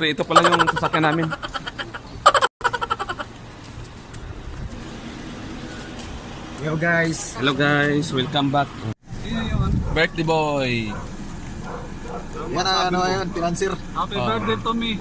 sorry, ito pala yung sasakyan namin. Hello guys, welcome back. Birthday boy. Yan ano yan, financier. Happy birthday to me.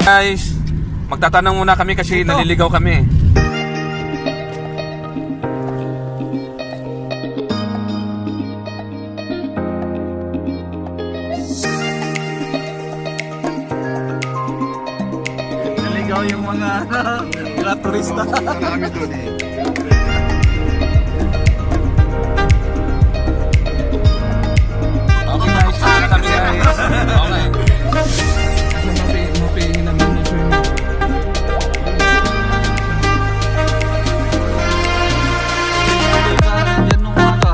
Guys, magtatanong muna kami kasi naliligaw kami. Naligaw yung mga turista. Marami doon eh. Okay guys, sana kami guys. Okay. Mapihin namin ng swimming. Yan nung umaga.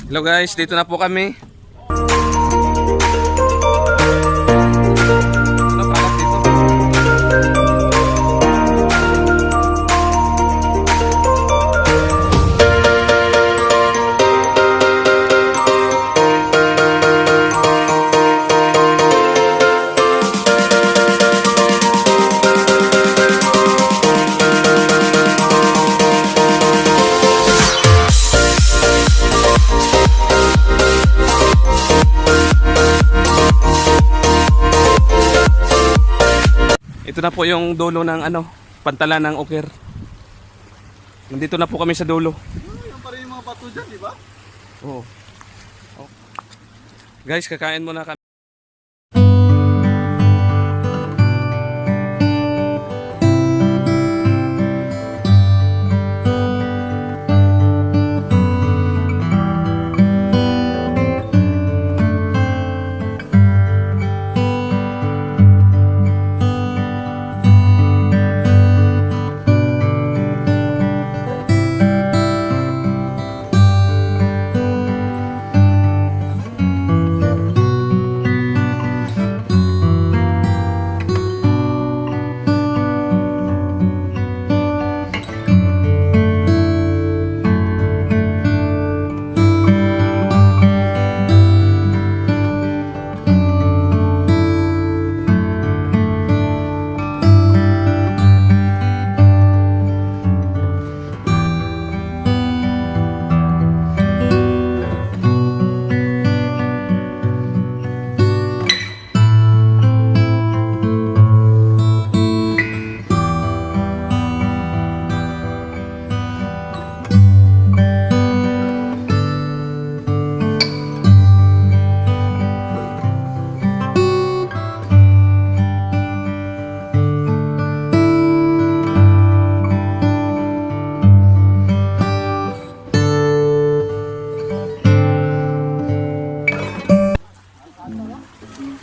Hello guys, dito na po kami. Ito na po yung dulo ng pantalan ng Uker. Nandito na po kami sa dulo. Yung pa rin yung mga bato dyan, di ba? Oo. Oh. Guys, kakain muna kami.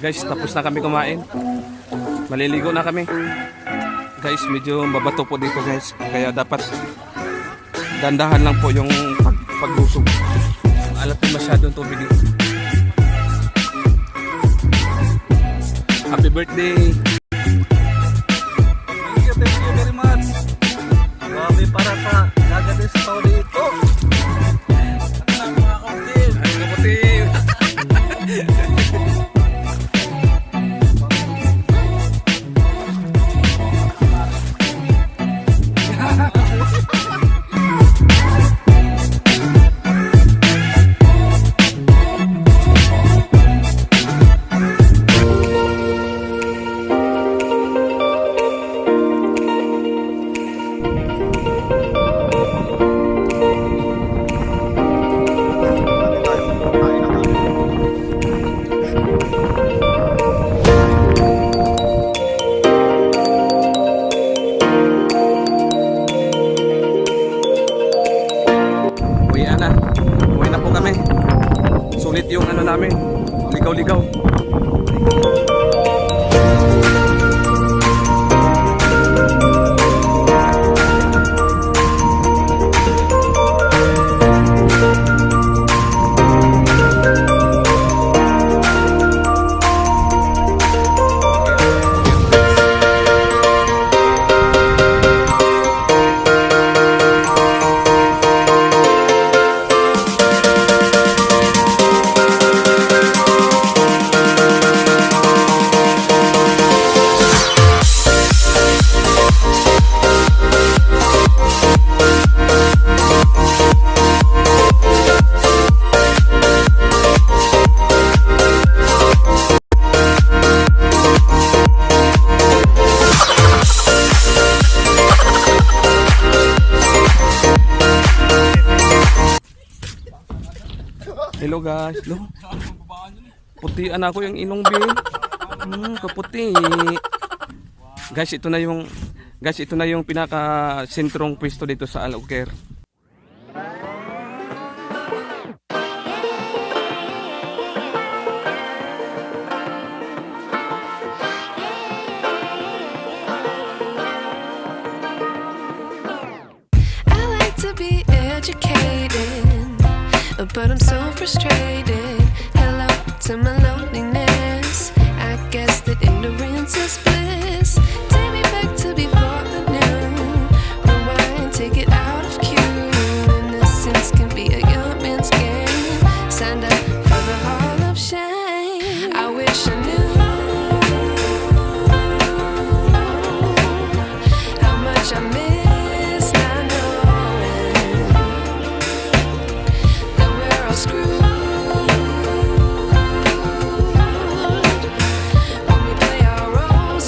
Guys, tapos na kami kumain. Maliligo na kami. Guys, medyo mabato po dito guys. Kaya dapat dandahan lang po yung paglusog. Alat po masyadong tubig dito. Happy birthday! Thank you very much. Grabe para sa gagawin sa tao dito. Mga kapatid. Ay, kapatid! Uwi na po kami. Sulit yung ano namin. Ligaw-ligaw. Hello guys. Hello. Putian ako yung inong bi. Kaputi. Guys, ito na yung pinaka sentrong pwesto dito sa Albuquerque. I like to be educated, but I'm so frustrated. Hello to my loneliness. I guess that ignorance is bliss. Take me back to before I knew. Rewind, take it out of cue. Innocence can be a young man's game. Signed up for the hall of shame. I wish I knew how much I miss not knowing that we're all screwed. When we play our roles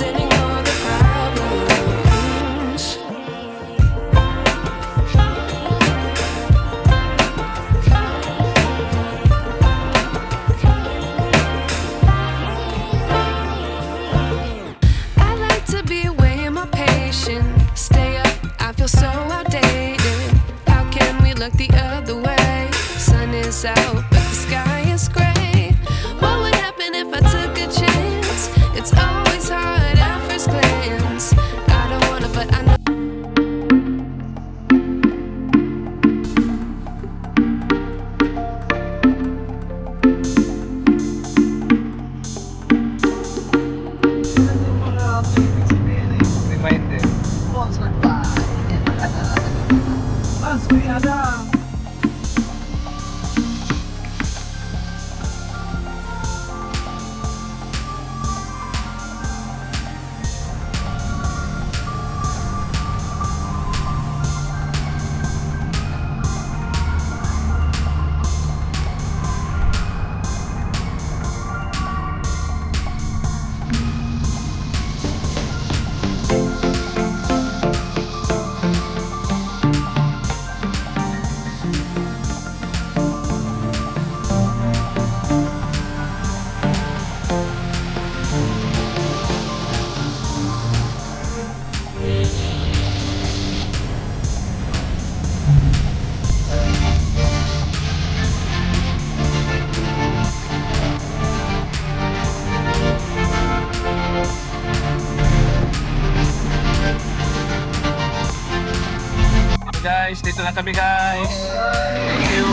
guys, dito na kami guys. Thank you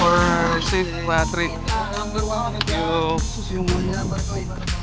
for safe trip. Thank you.